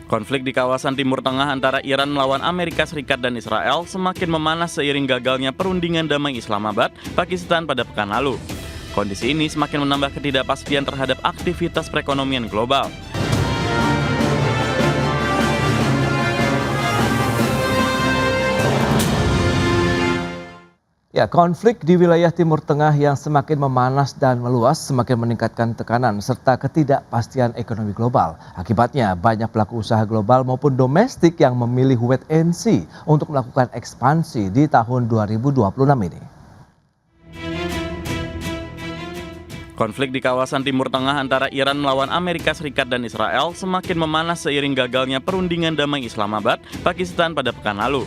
Konflik di kawasan Timur Tengah antara Iran melawan Amerika Serikat dan Israel semakin memanas seiring gagalnya perundingan damai Islamabad, Pakistan pada pekan lalu. Kondisi ini semakin menambah ketidakpastian terhadap aktivitas perekonomian global. Ya, konflik di wilayah Timur Tengah yang semakin memanas dan meluas semakin meningkatkan tekanan serta ketidakpastian ekonomi global. Akibatnya, banyak pelaku usaha global maupun domestik yang memilih wait and see untuk melakukan ekspansi di tahun 2026 ini. Konflik di kawasan Timur Tengah antara Iran melawan Amerika Serikat dan Israel semakin memanas seiring gagalnya perundingan damai Islamabad, Pakistan pada pekan lalu.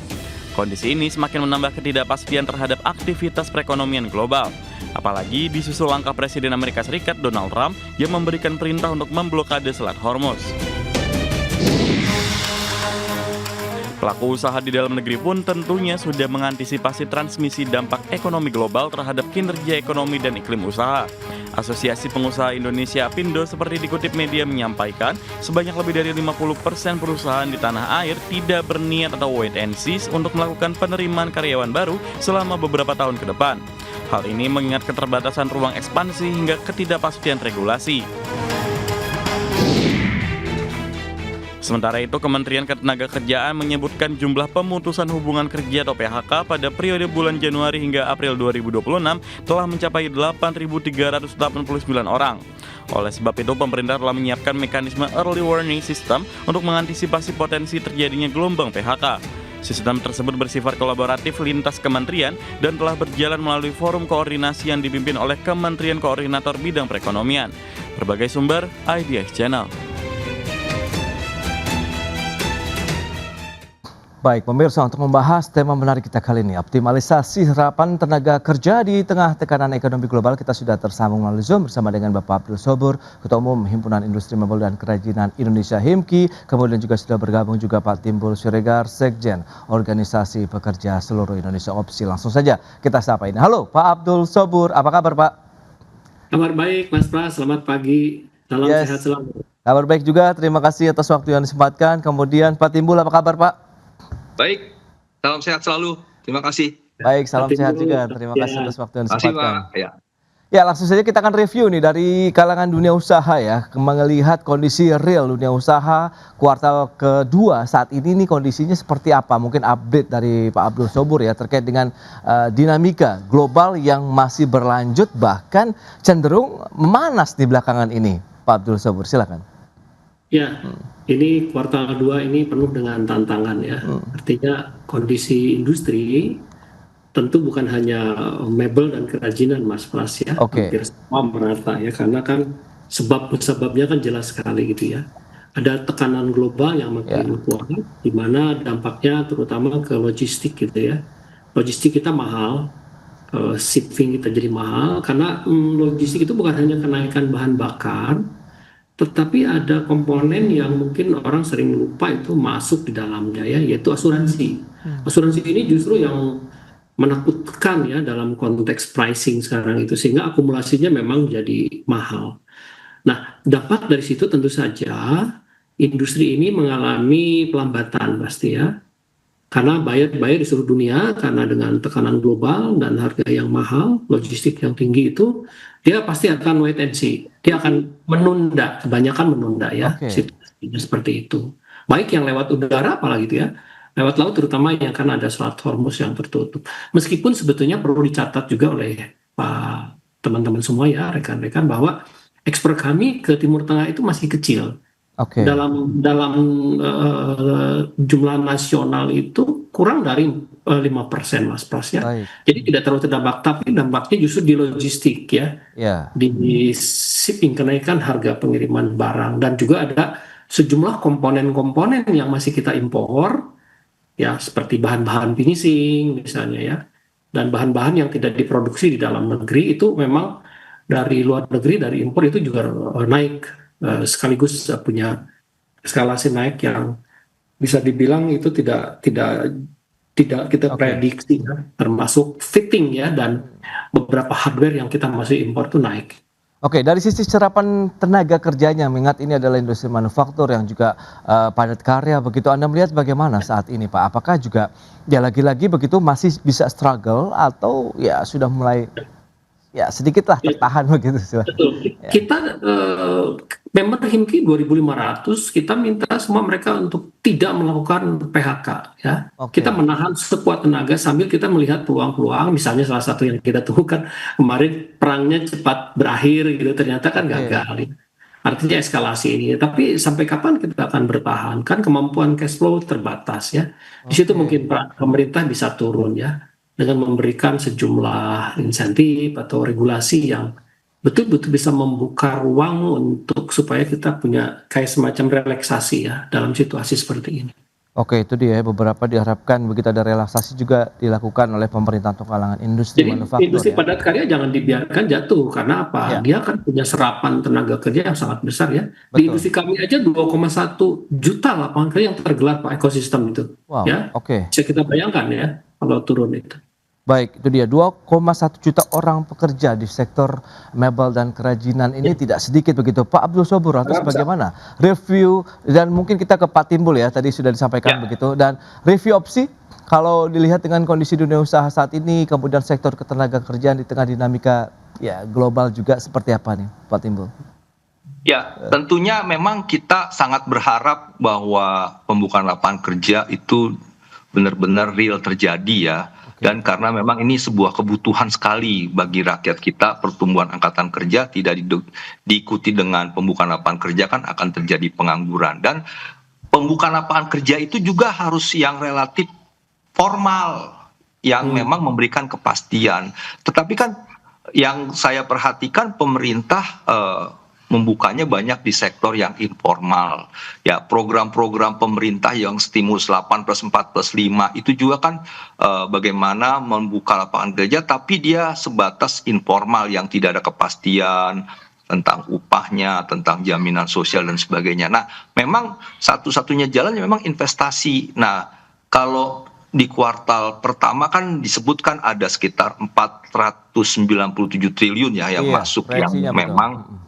Kondisi ini semakin menambah ketidakpastian terhadap aktivitas perekonomian global. Apalagi disusul langkah Presiden Amerika Serikat Donald Trump yang memberikan perintah untuk memblokade Selat Hormuz. Pelaku usaha di dalam negeri pun tentunya sudah mengantisipasi transmisi dampak ekonomi global terhadap kinerja ekonomi dan iklim usaha. Asosiasi Pengusaha Indonesia Apindo seperti dikutip media menyampaikan, sebanyak lebih dari 50% perusahaan di tanah air tidak berniat atau wait and see untuk melakukan penerimaan karyawan baru selama beberapa tahun ke depan. Hal ini mengingat keterbatasan ruang ekspansi hingga ketidakpastian regulasi. Sementara itu, Kementerian Ketenagakerjaan menyebutkan jumlah pemutusan hubungan kerja atau PHK pada periode bulan Januari hingga April 2026 telah mencapai 8.389 orang. Oleh sebab itu, pemerintah telah menyiapkan mekanisme early warning system untuk mengantisipasi potensi terjadinya gelombang PHK. Sistem tersebut bersifat kolaboratif lintas kementerian dan telah berjalan melalui forum koordinasi yang dipimpin oleh Kementerian Koordinator Bidang Perekonomian. Berbagai sumber, IDX Channel. Baik, pemirsa, untuk membahas tema menarik kita kali ini, optimalisasi serapan tenaga kerja di tengah tekanan ekonomi global, kita sudah tersambung melalui Zoom bersama dengan Bapak Abdul Sobur, Ketua Umum Himpunan Industri Mebel dan Kerajinan Indonesia HIMKI, kemudian juga sudah bergabung juga Pak Timbul Siregar, Sekjen Organisasi Pekerja Seluruh Indonesia OPSI. Langsung saja kita sapa ini. Halo Pak Abdul Sobur, apa kabar Pak? Kabar baik Mas Pras, selamat pagi, salam sehat selalu. Kabar baik juga, terima kasih atas waktu yang disempatkan. Kemudian Pak Timbul, apa kabar Pak? Baik, salam sehat selalu. Terima kasih. Baik, salam sehat juga. Terima kasih atas waktu yang disempatkan. Ya, langsung saja kita akan review nih dari kalangan dunia usaha ya, melihat kondisi real dunia usaha kuartal kedua saat ini nih kondisinya seperti apa? Mungkin update dari Pak Abdul Sobur ya terkait dengan dinamika global yang masih berlanjut bahkan cenderung memanas di belakangan ini. Pak Abdul Sobur, silakan. Ya, ini kuartal 2 ini penuh dengan tantangan ya. Artinya kondisi industri tentu bukan hanya mebel dan kerajinan Mas Pras ya. Hampir semua merata ya, karena kan sebab-sebabnya kan jelas sekali gitu ya. Ada tekanan global yang makin kuat, di mana dampaknya terutama ke logistik gitu ya. Logistik kita mahal, shipping kita jadi mahal, karena logistik itu bukan hanya kenaikan bahan bakar, tetapi ada komponen yang mungkin orang sering lupa itu masuk di dalamnya ya, yaitu asuransi. Asuransi ini justru yang menakutkan ya dalam konteks pricing sekarang itu, sehingga akumulasinya memang jadi mahal. Nah, dampak dari situ tentu saja industri ini mengalami pelambatan pasti ya, karena buyer di seluruh dunia, karena dengan tekanan global dan harga yang mahal, logistik yang tinggi itu, dia pasti akan wait and see. Dia akan menunda, kebanyakan menunda ya, situasinya seperti itu. Baik yang lewat udara apalagi itu ya, lewat laut terutama yang kan ada Selat Hormuz yang tertutup. Meskipun sebetulnya perlu dicatat juga oleh teman-teman semua ya, rekan-rekan, bahwa ekspor kami ke Timur Tengah itu masih kecil. Dalam jumlah nasional itu kurang dari 5% Mas Pras ya. Jadi tidak terlalu terdampak, tapi dampaknya justru di logistik ya. Di shipping, kenaikan harga pengiriman barang, dan juga ada sejumlah komponen-komponen yang masih kita impor ya, seperti bahan-bahan finishing misalnya ya. Dan bahan-bahan yang tidak diproduksi di dalam negeri itu memang dari luar negeri, dari impor itu juga naik. Sekaligus punya eskalasi naik yang bisa dibilang itu tidak kita prediksi ya, termasuk fitting ya, dan beberapa hardware yang kita masih impor itu naik. Oke, dari sisi serapan tenaga kerjanya, mengingat ini adalah industri manufaktur yang juga padat karya begitu, Anda melihat bagaimana saat ini Pak? Apakah juga ya lagi-lagi begitu masih bisa struggle atau ya sudah mulai ya sedikitlah tertahan begitu? Betul. Ya. Kita member Himki 2.500, kita minta semua mereka untuk tidak melakukan PHK ya. Oke. Kita menahan sekuat tenaga sambil kita melihat peluang-peluang, misalnya salah satu yang kita temukan kemarin perangnya cepat berakhir gitu, ternyata kan gagal. Artinya eskalasi ini. Tapi sampai kapan kita akan bertahan? Kan kemampuan cash flow terbatas ya. Di situ mungkin pemerintah bisa turun ya, dengan memberikan sejumlah insentif atau regulasi yang betul-betul bisa membuka ruang untuk supaya kita punya kayak semacam relaksasi ya dalam situasi seperti ini. Oke, itu dia ya, beberapa diharapkan begitu ada relaksasi juga dilakukan oleh pemerintah untuk kalangan industri Jadi manufaktur industri ya. padat karya jangan dibiarkan jatuh karena apa? Ya. Dia kan punya serapan tenaga kerja yang sangat besar ya. Di Betul. industri kami aja 2,1 juta lapangan kerja yang tergelar Pak ekosistem itu. Wow, Ya. oke. Bisa kita bayangkan ya kalau turun itu. Baik, itu dia 2,1 juta orang pekerja di sektor mebel dan kerajinan ini tidak sedikit begitu. Pak Abdul Sobur, atas bagaimana review dan mungkin kita ke Pak Timbul ya, tadi sudah disampaikan begitu, dan review opsi kalau dilihat dengan kondisi dunia usaha saat ini, kemudian sektor ketenaga kerjaan di tengah dinamika ya global juga seperti apa nih Pak Timbul? Ya, tentunya memang kita sangat berharap bahwa pembukaan lapangan kerja itu benar-benar real terjadi ya. Dan karena memang ini sebuah kebutuhan sekali bagi rakyat kita, pertumbuhan angkatan kerja tidak diikuti dengan pembukaan lapangan kerja kan akan terjadi pengangguran. Dan pembukaan lapangan kerja itu juga harus yang relatif formal, yang memang memberikan kepastian. Tetapi kan yang saya perhatikan pemerintah membukanya banyak di sektor yang informal. Ya, program-program pemerintah yang stimulus 8+4+5 itu juga kan bagaimana membuka lapangan kerja tapi dia sebatas informal yang tidak ada kepastian tentang upahnya, tentang jaminan sosial dan sebagainya. Nah, memang satu-satunya jalan memang investasi. Nah, kalau di kuartal pertama kan disebutkan ada sekitar 497 triliun ya yang masuk yang memang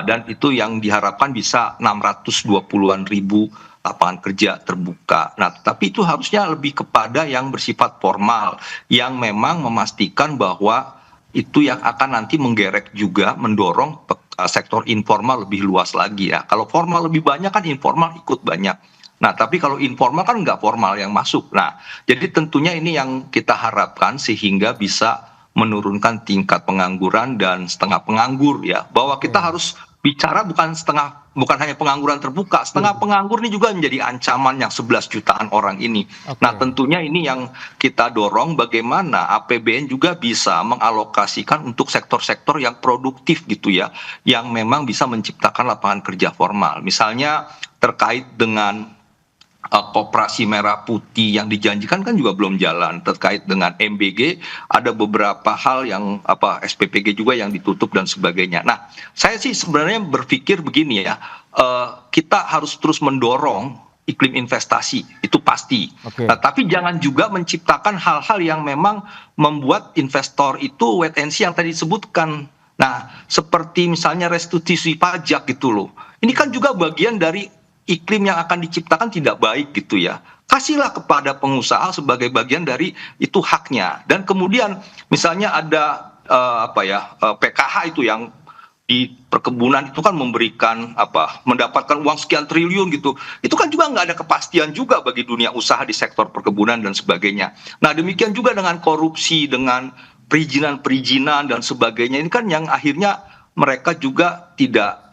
dan itu yang diharapkan bisa 620-an ribu lapangan kerja terbuka. Nah, tapi itu harusnya lebih kepada yang bersifat formal yang memang memastikan bahwa itu yang akan nanti menggerek juga mendorong sektor informal lebih luas lagi ya. Kalau formal lebih banyak kan informal ikut banyak. Nah, tapi kalau informal kan nggak formal yang masuk. Nah, jadi tentunya ini yang kita harapkan sehingga bisa menurunkan tingkat pengangguran dan setengah penganggur ya. Bahwa kita harus bicara bukan hanya pengangguran terbuka, setengah penganggur ini juga menjadi ancaman yang 11 jutaan orang ini. Nah, tentunya ini yang kita dorong bagaimana APBN juga bisa mengalokasikan untuk sektor-sektor yang produktif gitu ya, yang memang bisa menciptakan lapangan kerja formal. Misalnya terkait dengan koperasi merah putih yang dijanjikan kan juga belum jalan. Terkait dengan MBG ada beberapa hal yang SPPG juga yang ditutup dan sebagainya. Nah, saya sih sebenarnya berpikir begini ya, kita harus terus mendorong iklim investasi itu pasti. Nah, tapi jangan juga menciptakan hal-hal yang memang membuat investor itu wait and see yang tadi disebutkan. Nah, seperti misalnya restitusi pajak gitu loh. Ini kan juga bagian dari iklim yang akan diciptakan tidak baik gitu ya. Kasihlah kepada pengusaha sebagai bagian dari itu haknya. Dan kemudian misalnya ada PKH itu yang di perkebunan itu kan memberikan mendapatkan uang sekian triliun gitu. Itu kan juga nggak ada kepastian juga bagi dunia usaha di sektor perkebunan dan sebagainya. Nah, demikian juga dengan korupsi, dengan perizinan dan sebagainya. Ini kan yang akhirnya mereka juga tidak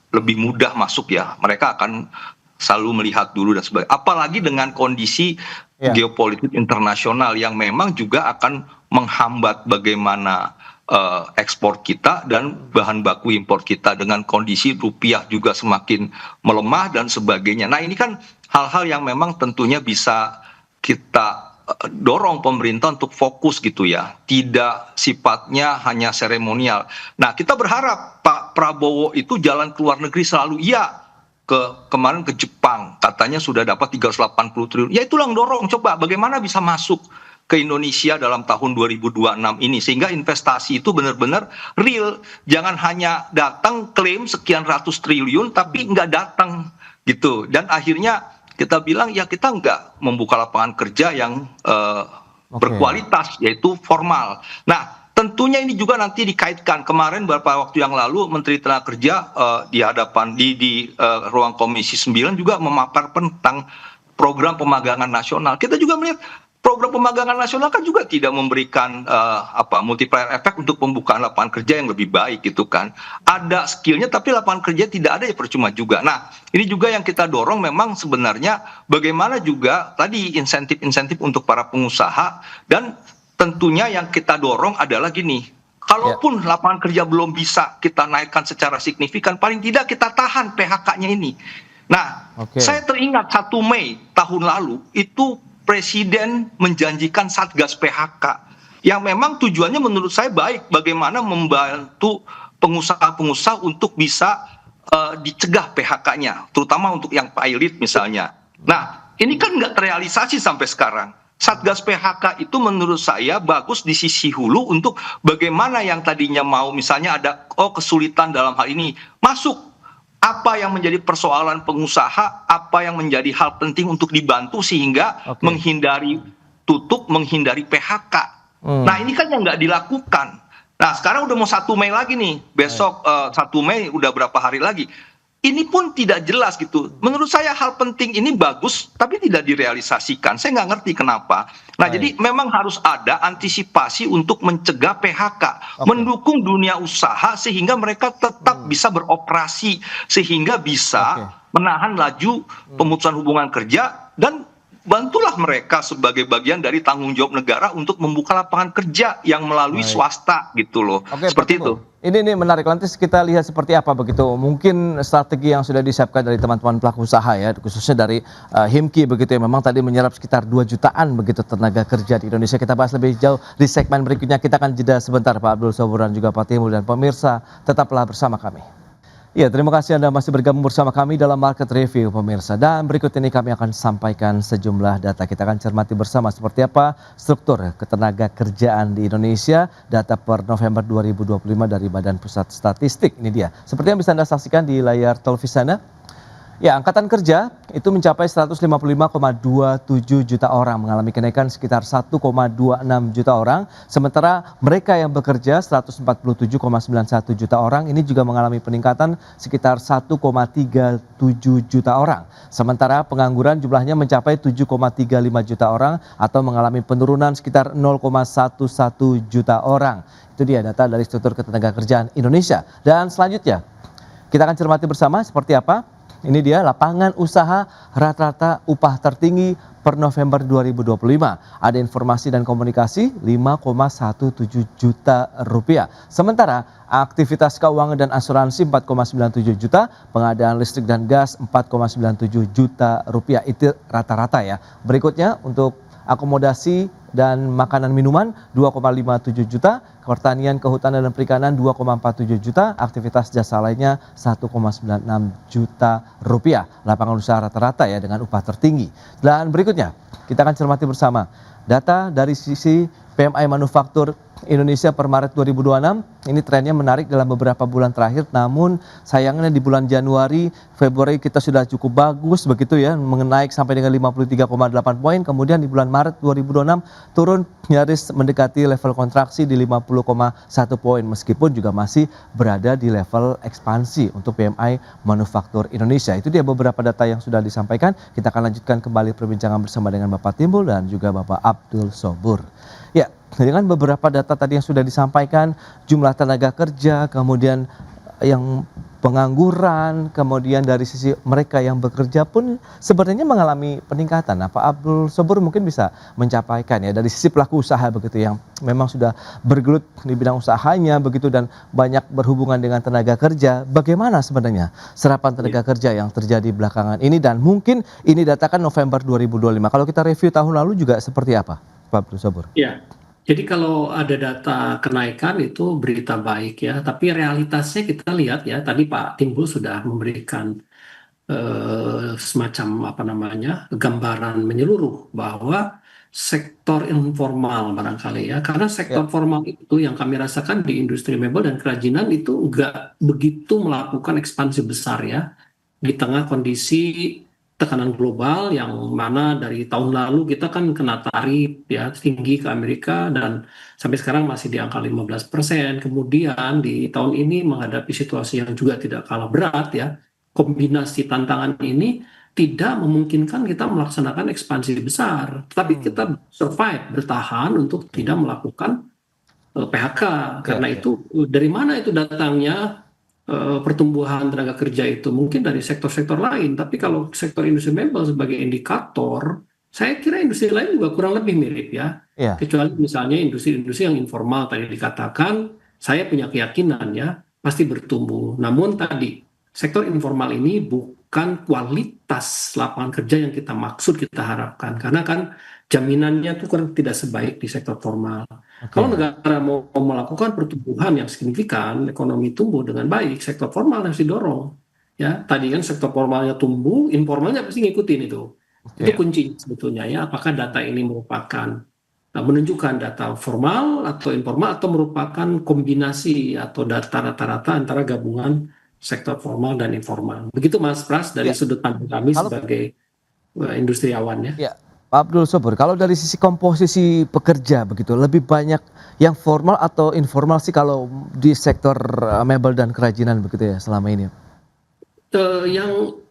lebih mudah masuk ya. Mereka akan selalu melihat dulu dan sebagainya. Apalagi dengan kondisi geopolitik internasional yang memang juga akan menghambat bagaimana ekspor kita dan bahan baku impor kita dengan kondisi rupiah juga semakin melemah dan sebagainya. Nah, ini kan hal-hal yang memang tentunya bisa kita dorong pemerintah untuk fokus gitu ya, tidak sifatnya hanya seremonial. Nah, kita berharap Pak Prabowo itu jalan ke luar negeri selalu kemarin ke Jepang katanya sudah dapat 380 triliun. Ya itulah yang dorong, coba bagaimana bisa masuk ke Indonesia dalam tahun 2026 ini, sehingga investasi itu benar-benar real, jangan hanya datang klaim sekian ratus triliun tapi nggak datang gitu, dan akhirnya kita bilang ya kita nggak membuka lapangan kerja yang berkualitas, yaitu formal. Nah, tentunya ini juga nanti dikaitkan, kemarin beberapa waktu yang lalu Menteri Tenaga Kerja di hadapan di ruang Komisi 9 juga memaparkan tentang program pemagangan nasional. Kita juga melihat program pemagangan nasional kan juga tidak memberikan multiplier efek untuk pembukaan lapangan kerja yang lebih baik gitu kan. Ada skillnya tapi lapangan kerja tidak ada, ya percuma juga. Nah, ini juga yang kita dorong memang sebenarnya bagaimana juga tadi insentif-insentif untuk para pengusaha, dan tentunya yang kita dorong adalah gini, kalaupun lapangan kerja belum bisa kita naikkan secara signifikan, paling tidak kita tahan PHK-nya ini. Nah, saya teringat 1 Mei tahun lalu itu Presiden menjanjikan Satgas PHK yang memang tujuannya menurut saya baik, bagaimana membantu pengusaha-pengusaha untuk bisa dicegah PHK-nya, terutama untuk yang pilot misalnya. Nah, ini kan nggak terrealisasi sampai sekarang. Satgas PHK itu menurut saya bagus di sisi hulu untuk bagaimana yang tadinya mau misalnya ada kesulitan dalam hal ini, masuk apa yang menjadi persoalan pengusaha, apa yang menjadi hal penting untuk dibantu sehingga menghindari tutup, menghindari PHK. Nah, ini kan yang nggak dilakukan. Nah, sekarang udah mau 1 Mei lagi nih, besok 1 Mei udah berapa hari lagi. Ini pun tidak jelas gitu. Menurut saya hal penting ini bagus, tapi tidak direalisasikan. Saya nggak ngerti kenapa. Nah, jadi memang harus ada antisipasi untuk mencegah PHK, mendukung dunia usaha sehingga mereka tetap bisa beroperasi, sehingga bisa menahan laju pemutusan hubungan kerja, dan bantulah mereka sebagai bagian dari tanggung jawab negara untuk membuka lapangan kerja yang melalui swasta gitu loh. Seperti itu. Ini menarik, nanti kita lihat seperti apa begitu. Mungkin strategi yang sudah disiapkan dari teman-teman pelaku usaha ya, khususnya dari HIMKI begitu ya, memang tadi menyerap sekitar 2 jutaan begitu tenaga kerja di Indonesia. Kita bahas lebih jauh di segmen berikutnya. Kita akan jeda sebentar Pak Abdul Sobur dan juga Pak Timbul, dan pemirsa tetaplah bersama kami. Ya, terima kasih Anda masih bergabung bersama kami dalam Market Review pemirsa. Dan berikut ini kami akan sampaikan sejumlah data. Kita akan cermati bersama seperti apa struktur ketenaga kerjaan di Indonesia. Data per November 2025 dari Badan Pusat Statistik. Ini dia. Seperti yang bisa Anda saksikan di layar televisi Anda. Ya, angkatan kerja itu mencapai 155,27 juta orang, mengalami kenaikan sekitar 1,26 juta orang. Sementara mereka yang bekerja 147,91 juta orang, ini juga mengalami peningkatan sekitar 1,37 juta orang. Sementara pengangguran jumlahnya mencapai 7,35 juta orang atau mengalami penurunan sekitar 0,11 juta orang. Itu dia data dari struktur ketenagakerjaan Indonesia. Dan selanjutnya kita akan cermati bersama seperti apa. Ini dia lapangan usaha rata-rata upah tertinggi per November 2025. Ada informasi dan komunikasi 5,17 juta rupiah. Sementara aktivitas keuangan dan asuransi 4,97 juta, pengadaan listrik dan gas 4,97 juta rupiah. Itu rata-rata ya. Berikutnya untuk akomodasi dan makanan minuman 2,57 juta, pertanian, kehutanan dan perikanan 2,47 juta, aktivitas jasa lainnya 1,96 juta rupiah. Lapangan usaha rata-rata ya dengan upah tertinggi. Dan berikutnya kita akan cermati bersama data dari sisi PMI Manufaktur Indonesia per Maret 2026. Ini trennya menarik dalam beberapa bulan terakhir, namun sayangnya di bulan Januari, Februari kita sudah cukup bagus begitu ya, menaik sampai dengan 53,8 poin. Kemudian di bulan Maret 2026 turun nyaris mendekati level kontraksi di 50,1 poin, meskipun juga masih berada di level ekspansi untuk PMI Manufaktur Indonesia. Itu dia beberapa data yang sudah disampaikan. Kita akan lanjutkan kembali perbincangan bersama dengan Bapak Timbul dan juga Bapak Abdul Sobur. Ya, dengan beberapa data tadi yang sudah disampaikan, jumlah tenaga kerja, kemudian yang pengangguran, kemudian dari sisi mereka yang bekerja pun sebenarnya mengalami peningkatan. Nah, Pak Abdul Sobur mungkin bisa mencapaikan ya dari sisi pelaku usaha begitu yang memang sudah bergelut di bidang usahanya begitu dan banyak berhubungan dengan tenaga kerja. Bagaimana sebenarnya serapan tenaga kerja yang terjadi belakangan ini, dan mungkin ini datakan November 2025. Kalau kita review tahun lalu juga seperti apa, Pak Abdul Sobur? Ya, jadi kalau ada data kenaikan itu berita baik ya, tapi realitasnya kita lihat ya, tadi Pak Timbul sudah memberikan semacam gambaran menyeluruh bahwa sektor informal barangkali ya, karena sektor formal itu yang kami rasakan di industri mebel dan kerajinan itu nggak begitu melakukan ekspansi besar ya, di tengah kondisi tekanan global yang mana dari tahun lalu kita kan kena tarif ya tinggi ke Amerika dan sampai sekarang masih di angka 15%. Kemudian di tahun ini menghadapi situasi yang juga tidak kalah berat ya, kombinasi tantangan ini tidak memungkinkan kita melaksanakan ekspansi besar, tapi kita survive, bertahan untuk tidak melakukan PHK. Karena itu dari mana itu datangnya pertumbuhan tenaga kerja itu? Mungkin dari sektor-sektor lain, tapi kalau sektor industri mebel sebagai indikator, saya kira industri lain juga kurang lebih mirip ya. Kecuali misalnya industri-industri yang informal tadi dikatakan, saya punya keyakinan ya pasti bertumbuh. Namun tadi sektor informal ini bukan kualitas lapangan kerja yang kita maksud, kita harapkan, karena kan jaminannya itu kan tidak sebaik di sektor formal. Kalau negara mau melakukan pertumbuhan yang signifikan, ekonomi tumbuh dengan baik, sektor formal harus didorong. Ya, tadi kan sektor formalnya tumbuh, informalnya pasti ngikutin itu. Itu kunci sebetulnya ya. Apakah data ini merupakan menunjukkan data formal atau informal atau merupakan kombinasi atau data rata-rata antara gabungan sektor formal dan informal. Begitu Mas Pras dari sudut pandang kami sebagai industriawan ya. Pak Abdul Sobur, kalau dari sisi komposisi pekerja begitu, lebih banyak yang formal atau informal sih kalau di sektor mebel dan kerajinan begitu ya selama ini?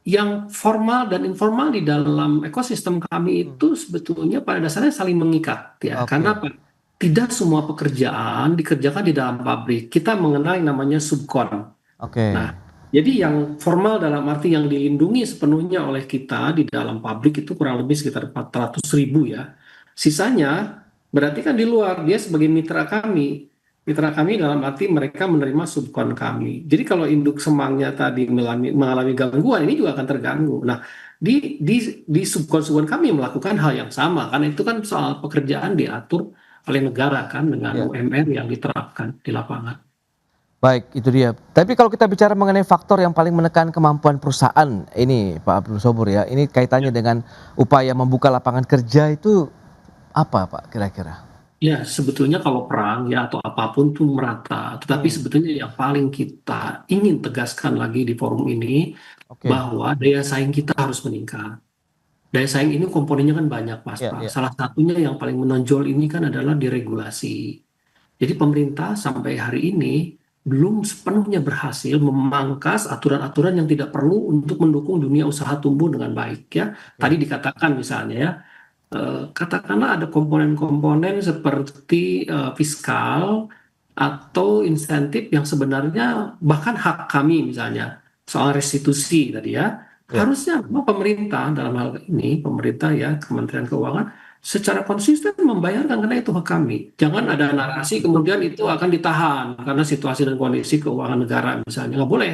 Yang formal dan informal di dalam ekosistem kami itu sebetulnya pada dasarnya saling mengikat ya. Karena apa? Tidak semua pekerjaan dikerjakan di dalam pabrik. Kita mengenal yang namanya subkon. Nah, jadi yang formal dalam arti yang dilindungi sepenuhnya oleh kita di dalam pabrik itu kurang lebih sekitar 400.000 ya. Sisanya berarti kan di luar, dia sebagai mitra kami. Mitra kami dalam arti mereka menerima subkon kami. Jadi kalau induk semangnya tadi mengalami gangguan, ini juga akan terganggu. Nah, di subkon kami melakukan hal yang sama, karena itu kan soal pekerjaan diatur oleh negara kan dengan UMR yang diterapkan di lapangan. Baik, itu dia. Tapi kalau kita bicara mengenai faktor yang paling menekan kemampuan perusahaan ini, Pak Abdul Sobur ya, ini kaitannya dengan upaya membuka lapangan kerja itu apa, Pak, kira-kira? Ya, sebetulnya kalau perang ya atau apapun tuh merata. Tetapi sebetulnya yang paling kita ingin tegaskan lagi di forum ini bahwa daya saing kita harus meningkat. Daya saing ini komponennya kan banyak, Mas. Salah satunya yang paling menonjol ini kan adalah diregulasi. Jadi pemerintah sampai hari ini belum sepenuhnya berhasil memangkas aturan-aturan yang tidak perlu untuk mendukung dunia usaha tumbuh dengan baik ya. Tadi dikatakan misalnya ya, katakanlah ada komponen-komponen seperti fiskal atau insentif yang sebenarnya bahkan hak kami misalnya soal restitusi tadi ya, harusnya pemerintah dalam hal ini, pemerintah ya, Kementerian Keuangan secara konsisten membayarkan karena itu hak kami. Jangan ada narasi kemudian itu akan ditahan karena situasi dan kondisi keuangan negara misalnya. Nggak boleh.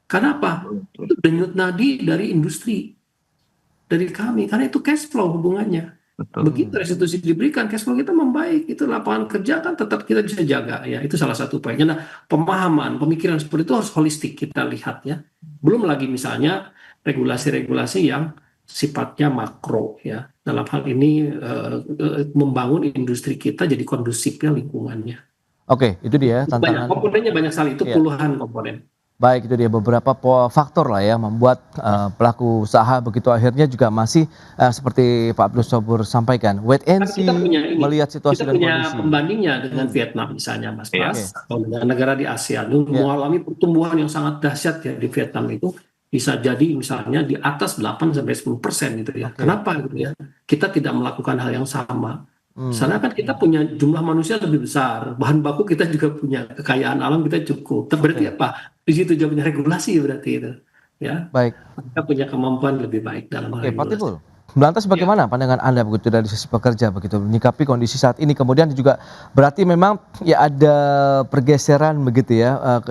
Karena apa? Itu denyut nadi dari industri, dari kami. Karena itu cash flow hubungannya. Begitu restitusi diberikan, cash flow kita membaik. Itu lapangan kerja kan tetap kita bisa jaga. Ya, itu salah satu poinnya. Nah, pemahaman, pemikiran seperti itu harus holistik kita lihat ya. Belum lagi misalnya regulasi-regulasi yang sifatnya makro ya, dalam hal ini membangun industri kita jadi kondusifnya lingkungannya. Oke, itu dia tantangan. Komponennya banyak sekali, itu puluhan komponen. Baik, itu dia beberapa faktor lah ya membuat pelaku usaha begitu akhirnya juga masih seperti Pak Abdul Sobur sampaikan, wait and see, melihat situasi dan kondisi. Kita punya pembandingnya dengan Vietnam misalnya, Mas Pras, atau dengan negara di ASEAN mengalami pertumbuhan yang sangat dahsyat ya di Vietnam itu. Bisa jadi misalnya di atas 8-10% gitu ya. Kenapa gitu ya? Kita tidak melakukan hal yang sama. Karena kan kita punya jumlah manusia lebih besar, bahan baku kita juga punya, kekayaan alam kita cukup. Berarti apa? Di situ juga punya regulasi berarti itu. Ya. Baik. Kita punya kemampuan lebih baik dalam hal Pak Timbul, lantas bagaimana pandangan Anda begitu dari sisi pekerja begitu menyikapi kondisi saat ini, kemudian juga berarti memang ya ada pergeseran begitu ya,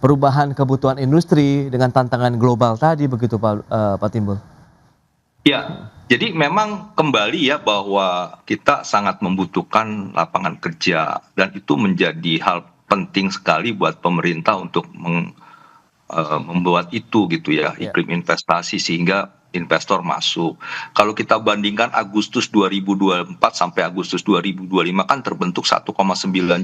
perubahan kebutuhan industri dengan tantangan global tadi begitu Pak Timbul? Ya, jadi memang kembali ya bahwa kita sangat membutuhkan lapangan kerja dan itu menjadi hal penting sekali buat pemerintah untuk membuat itu gitu ya, iklim investasi sehingga investor masuk. Kalau kita bandingkan Agustus 2024 sampai Agustus 2025 kan terbentuk 1,9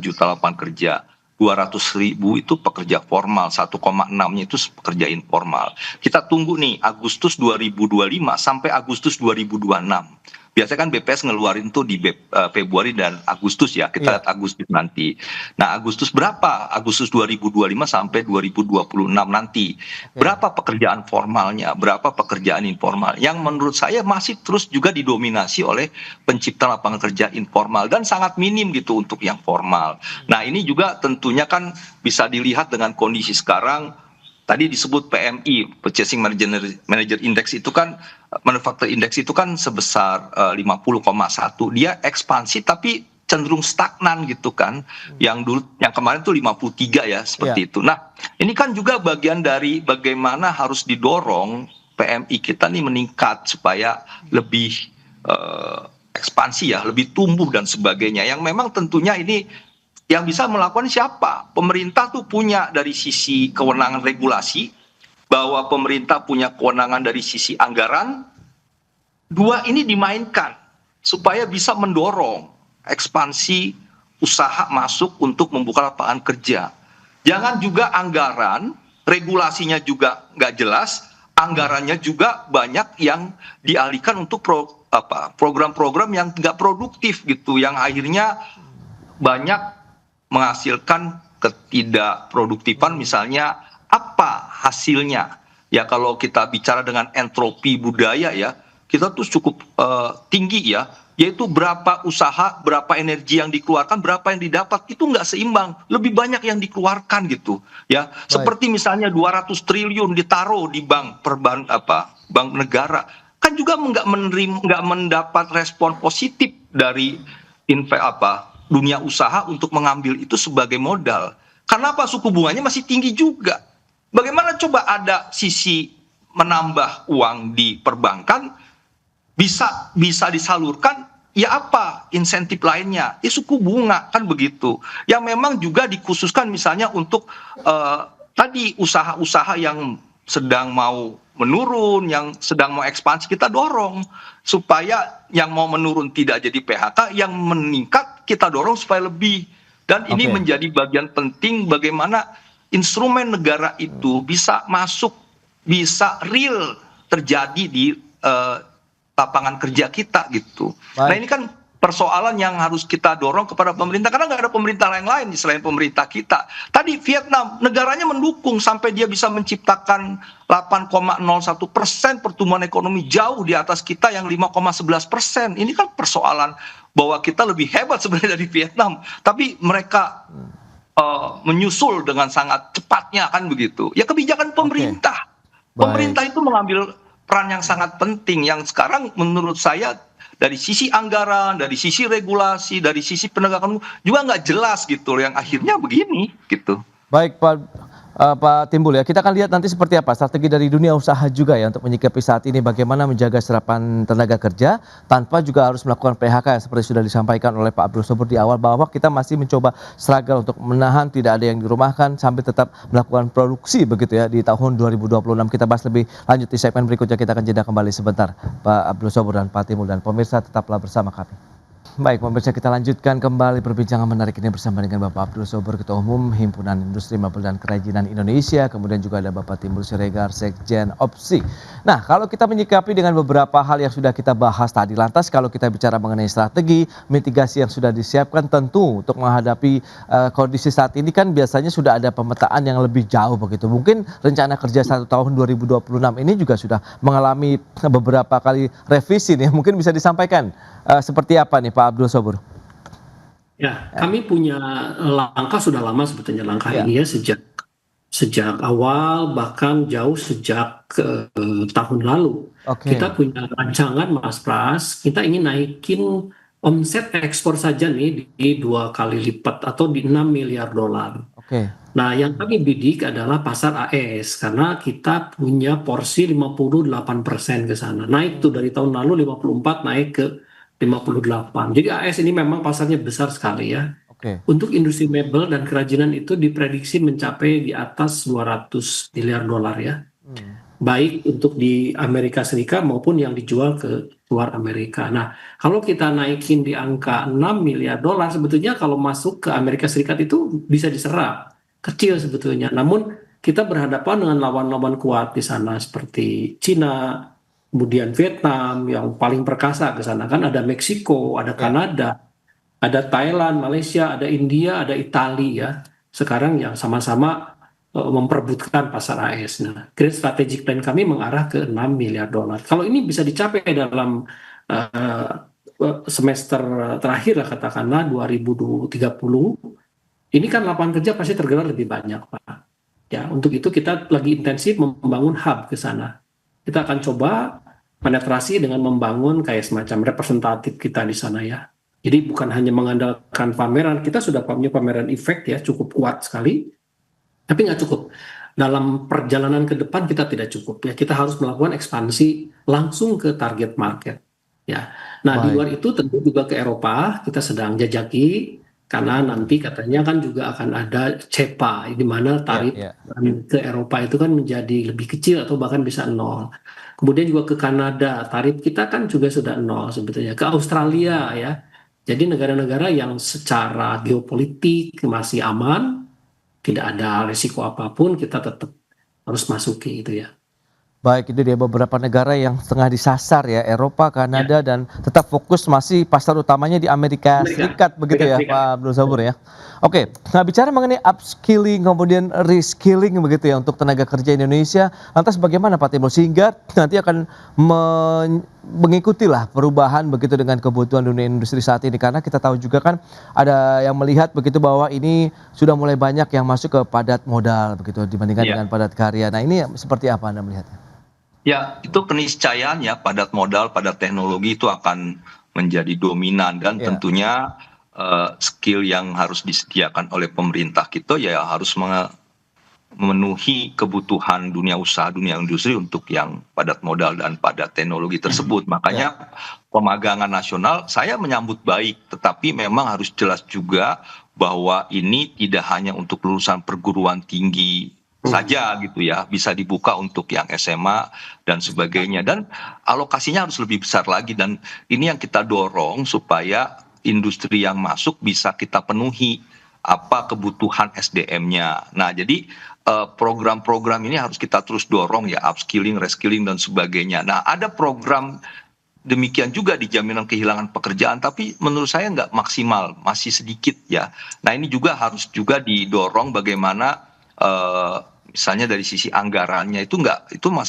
juta lapangan kerja. 200.000 itu pekerja formal, 1,6-nya itu pekerja informal. Kita tunggu nih Agustus 2025 sampai Agustus 2026. Biasanya kan BPS ngeluarin tuh di Februari dan Agustus ya, kita lihat Agustus nanti. Nah Agustus berapa? Agustus 2025 sampai 2026 nanti. Berapa pekerjaan formalnya, berapa pekerjaan informal? Yang menurut saya masih terus juga didominasi oleh pencipta lapangan kerja informal dan sangat minim gitu untuk yang formal. Nah ini juga tentunya kan bisa dilihat dengan kondisi sekarang. Tadi disebut PMI, Purchasing Manager Index itu kan, Manufacturer Index itu kan sebesar 50,1. Dia ekspansi tapi cenderung stagnan gitu kan. Yang kemarin tuh 53 ya, seperti itu. Nah, ini kan juga bagian dari bagaimana harus didorong PMI kita nih meningkat supaya lebih ekspansi ya, lebih tumbuh dan sebagainya. Yang memang tentunya ini yang bisa melakukan siapa? Pemerintah tuh punya dari sisi kewenangan regulasi, bahwa pemerintah punya kewenangan dari sisi anggaran. Dua ini dimainkan supaya bisa mendorong ekspansi usaha masuk untuk membuka lapangan kerja. Jangan juga anggaran, regulasinya juga nggak jelas, anggarannya juga banyak yang dialihkan untuk program-program yang nggak produktif gitu, yang akhirnya banyak menghasilkan ketidakproduktifan. Misalnya apa hasilnya ya, kalau kita bicara dengan entropi budaya ya, kita tuh cukup tinggi ya, yaitu berapa usaha, berapa energi yang dikeluarkan, berapa yang didapat, itu nggak seimbang, lebih banyak yang dikeluarkan gitu ya. Seperti misalnya 200 triliun ditaruh di bank negara, kan juga nggak mendapat respon positif dari dunia usaha untuk mengambil itu sebagai modal. Karena apa? Suku bunganya masih tinggi juga. Bagaimana coba ada sisi menambah uang di perbankan, bisa disalurkan, ya apa insentif lainnya? Ya suku bunga, kan begitu. Yang memang juga dikhususkan misalnya untuk tadi usaha-usaha yang sedang mau menurun, yang sedang mau ekspansi, kita dorong supaya yang mau menurun tidak jadi PHK, yang meningkat kita dorong supaya lebih. Dan ini menjadi bagian penting bagaimana instrumen negara itu bisa masuk, bisa real terjadi di lapangan kerja kita gitu. Nah ini kan persoalan yang harus kita dorong kepada pemerintah, karena nggak ada pemerintah yang lain selain pemerintah kita. Tadi Vietnam, negaranya mendukung sampai dia bisa menciptakan 8,01% pertumbuhan ekonomi, jauh di atas kita yang 5,11%. Ini kan persoalan bahwa kita lebih hebat sebenarnya dari Vietnam, tapi mereka menyusul dengan sangat cepatnya, kan begitu. Ya kebijakan pemerintah. Pemerintah itu mengambil peran yang sangat penting, yang sekarang menurut saya dari sisi anggaran, dari sisi regulasi, dari sisi penegakan juga nggak jelas gitu, yang akhirnya begini gitu. Baik Pak Timbul ya, kita akan lihat nanti seperti apa strategi dari dunia usaha juga ya untuk menyikapi saat ini, bagaimana menjaga serapan tenaga kerja tanpa juga harus melakukan PHK seperti sudah disampaikan oleh Pak Abdul Sobur di awal, bahwa kita masih mencoba struggle untuk menahan tidak ada yang dirumahkan sambil tetap melakukan produksi begitu ya di tahun 2026. Kita bahas lebih lanjut di segmen berikutnya, kita akan jeda kembali sebentar Pak Abdul Sobur dan Pak Timbul, dan pemirsa tetaplah bersama kami. Baik pemirsa, kita lanjutkan kembali perbincangan menarik ini bersama dengan Bapak Abdul Sobur, Ketua Umum Himpunan Industri Mebel dan Kerajinan Indonesia, kemudian juga ada Bapak Timbul Siregar, Sekjen OPSI. Nah, kalau kita menyikapi dengan beberapa hal yang sudah kita bahas tadi, lantas kalau kita bicara mengenai strategi, mitigasi yang sudah disiapkan tentu untuk menghadapi kondisi saat ini, kan biasanya sudah ada pemetaan yang lebih jauh begitu. Mungkin rencana kerja 1 tahun 2026 ini juga sudah mengalami beberapa kali revisi nih, mungkin bisa disampaikan seperti apa nih Pak Abdul Sobur? Ya, kami punya langkah sudah lama sebetulnya langkah ini ya, sejak awal, bahkan jauh sejak tahun lalu. Kita punya rancangan Mas Pras, kita ingin naikin omset ekspor saja nih di 2 kali lipat atau di 6 miliar dolar. Nah, yang kami bidik adalah pasar AS, karena kita punya porsi 58% ke sana. Naik tuh dari tahun lalu 54 naik ke 58. Jadi AS ini memang pasarnya besar sekali ya. Untuk industri mebel dan kerajinan itu diprediksi mencapai di atas 200 miliar dolar ya. baik untuk di Amerika Serikat maupun yang dijual ke luar Amerika. Nah, kalau kita naikin di angka 6 miliar dolar, sebetulnya kalau masuk ke Amerika Serikat itu bisa diserap. Kecil sebetulnya. Namun kita berhadapan dengan lawan-lawan kuat di sana seperti Cina, kemudian Vietnam yang paling perkasa ke sana kan, ada Meksiko, ada Kanada, ada Thailand, Malaysia, ada India, ada Italia ya. Sekarang yang sama-sama memperebutkan pasar AS. Nah, Great Strategic Plan kami mengarah ke 6 miliar dolar. Kalau ini bisa dicapai dalam semester terakhir lah katakanlah 2030, ini kan lapangan kerja pasti tergerak lebih banyak, Pak. Ya, untuk itu kita lagi intensif membangun hub ke sana. Kita akan coba penetrasi dengan membangun kayak semacam representatif kita di sana ya. Jadi bukan hanya mengandalkan pameran, kita sudah punya pameran efek ya, cukup kuat sekali. Tapi nggak cukup. Dalam perjalanan ke depan kita tidak cukup ya. Kita harus melakukan ekspansi langsung ke target market. Ya. Nah, di luar itu tentu juga ke Eropa kita sedang jajaki karena nanti katanya kan juga akan ada CEPA di mana tarif ke Eropa itu kan menjadi lebih kecil atau bahkan bisa nol. Kemudian juga ke Kanada, tarif kita kan juga sudah nol sebetulnya. Ke Australia ya. Jadi negara-negara yang secara geopolitik masih aman, tidak ada risiko apapun, kita tetap harus masuki itu ya. Baik, itu dia beberapa negara yang tengah disasar ya, Eropa, Kanada, dan tetap fokus masih pasar utamanya di Amerika Serikat, begitu ya Pak Abdul Sabur ya. Oke, nah bicara mengenai upskilling kemudian reskilling begitu ya untuk tenaga kerja Indonesia, lantas bagaimana Pak Timur sehingga nanti akan mengikutilah perubahan begitu dengan kebutuhan dunia industri saat ini, karena kita tahu juga kan ada yang melihat begitu bahwa ini sudah mulai banyak yang masuk ke padat modal begitu dibandingkan dengan padat karya. Nah, ini seperti apa Anda melihatnya? Ya, itu keniscayaan ya, padat modal, padat teknologi itu akan menjadi dominan dan tentunya skill yang harus disediakan oleh pemerintah kita ya harus memenuhi kebutuhan dunia usaha, dunia industri untuk yang padat modal dan padat teknologi tersebut. Makanya pemagangan nasional saya menyambut baik, tetapi memang harus jelas juga bahwa ini tidak hanya untuk lulusan perguruan tinggi saja gitu ya, bisa dibuka untuk yang SMA dan sebagainya, dan alokasinya harus lebih besar lagi, dan ini yang kita dorong supaya industri yang masuk bisa kita penuhi apa kebutuhan SDM-nya. Nah, jadi program-program ini harus kita terus dorong ya, upskilling, reskilling dan sebagainya. Nah, ada program demikian juga di jaminan kehilangan pekerjaan, tapi menurut saya nggak maksimal, masih sedikit ya. Nah, ini juga harus juga didorong bagaimana misalnya dari sisi anggarannya itu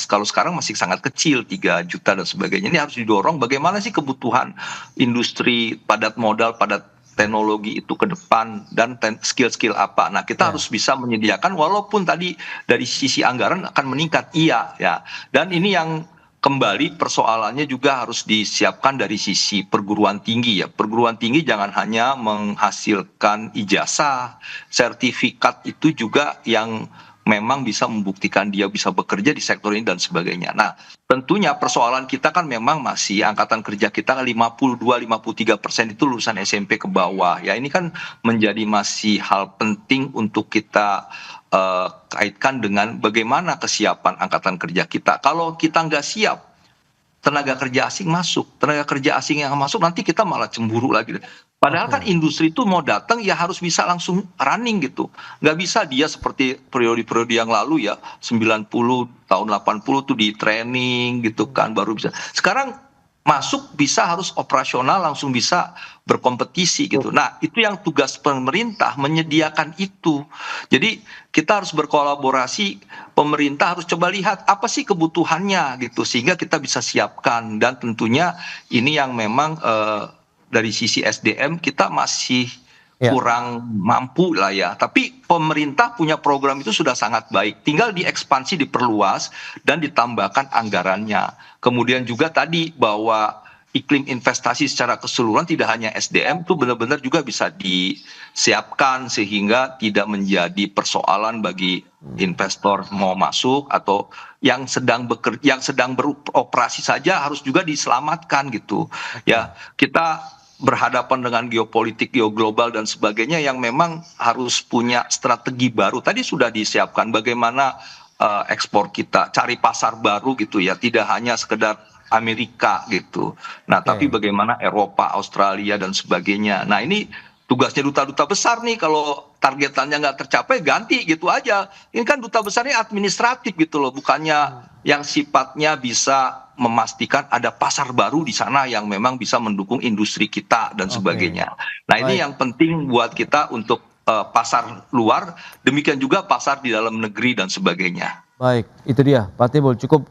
kalau sekarang masih sangat kecil 3 juta dan sebagainya. Ini harus didorong bagaimana sih kebutuhan industri padat modal, padat teknologi itu ke depan dan skill-skill apa. Nah, kita harus bisa menyediakan walaupun tadi dari sisi anggaran akan meningkat, iya ya. Dan ini yang kembali persoalannya juga harus disiapkan dari sisi perguruan tinggi ya. Perguruan tinggi jangan hanya menghasilkan ijazah, sertifikat itu juga yang memang bisa membuktikan dia bisa bekerja di sektor ini dan sebagainya. Nah, tentunya persoalan kita kan memang masih angkatan kerja kita 52-53% itu lulusan SMP ke bawah. Ya, ini kan menjadi masih hal penting untuk kita kaitkan dengan bagaimana kesiapan angkatan kerja kita. Kalau kita nggak siap, tenaga kerja asing masuk. Tenaga kerja asing yang masuk nanti kita malah cemburu lagi. Padahal kan industri itu mau datang ya harus bisa langsung running gitu. Nggak bisa dia seperti periode-periode yang lalu ya, 90 tahun 80 tuh di training gitu kan baru bisa. Sekarang masuk bisa harus operasional langsung bisa berkompetisi gitu. Nah, itu yang tugas pemerintah menyediakan itu. Jadi kita harus berkolaborasi, pemerintah harus coba lihat apa sih kebutuhannya gitu sehingga kita bisa siapkan, dan tentunya ini yang memang dari sisi SDM kita masih kurang mampu lah ya. Tapi pemerintah punya program itu sudah sangat baik. Tinggal diekspansi, diperluas, dan ditambahkan anggarannya. Kemudian juga tadi bahwa iklim investasi secara keseluruhan tidak hanya SDM itu benar-benar juga bisa disiapkan sehingga tidak menjadi persoalan bagi investor mau masuk atau yang sedang beroperasi saja harus juga diselamatkan gitu. Ya, kita berhadapan dengan geopolitik, geoglobal dan sebagainya yang memang harus punya strategi baru. Tadi sudah disiapkan bagaimana ekspor kita, cari pasar baru gitu ya, tidak hanya sekedar Amerika gitu. Nah, tapi bagaimana Eropa, Australia dan sebagainya. Nah, ini tugasnya duta-duta besar nih, kalau targetannya nggak tercapai ganti gitu aja. Ini kan duta besarnya administratif gitu loh, bukannya yang sifatnya bisa memastikan ada pasar baru di sana yang memang bisa mendukung industri kita dan sebagainya. Nah, ini yang penting buat kita untuk pasar luar, demikian juga pasar di dalam negeri dan sebagainya. Baik, itu dia Pak Timbul, cukup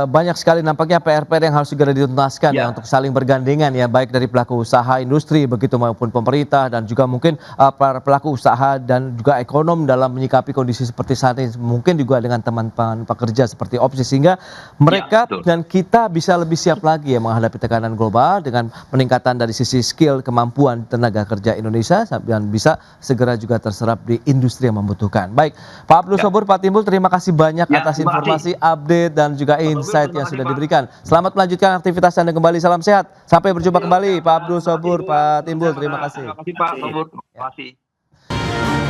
banyak sekali nampaknya PR-PR yang harus segera dituntaskan ya untuk saling bergandengan ya, baik dari pelaku usaha industri begitu maupun pemerintah dan juga mungkin para pelaku usaha dan juga ekonom dalam menyikapi kondisi seperti saat ini, mungkin juga dengan teman-teman pekerja seperti Opsi, sehingga mereka dan kita bisa lebih siap lagi ya menghadapi tekanan global dengan peningkatan dari sisi skill, kemampuan tenaga kerja Indonesia dan bisa segera juga terserap di industri yang membutuhkan. Baik, Pak Abdul Sobur, Pak Timbul, terima kasih banyak atas informasi, update dan juga insight yang sudah diberikan. Selamat melanjutkan aktivitas Anda kembali. Salam sehat. Sampai berjumpa kembali Pak Abdul Sobur, Pak Timbul. Terima kasih. Terima kasih Pak Sobur. Terima kasih.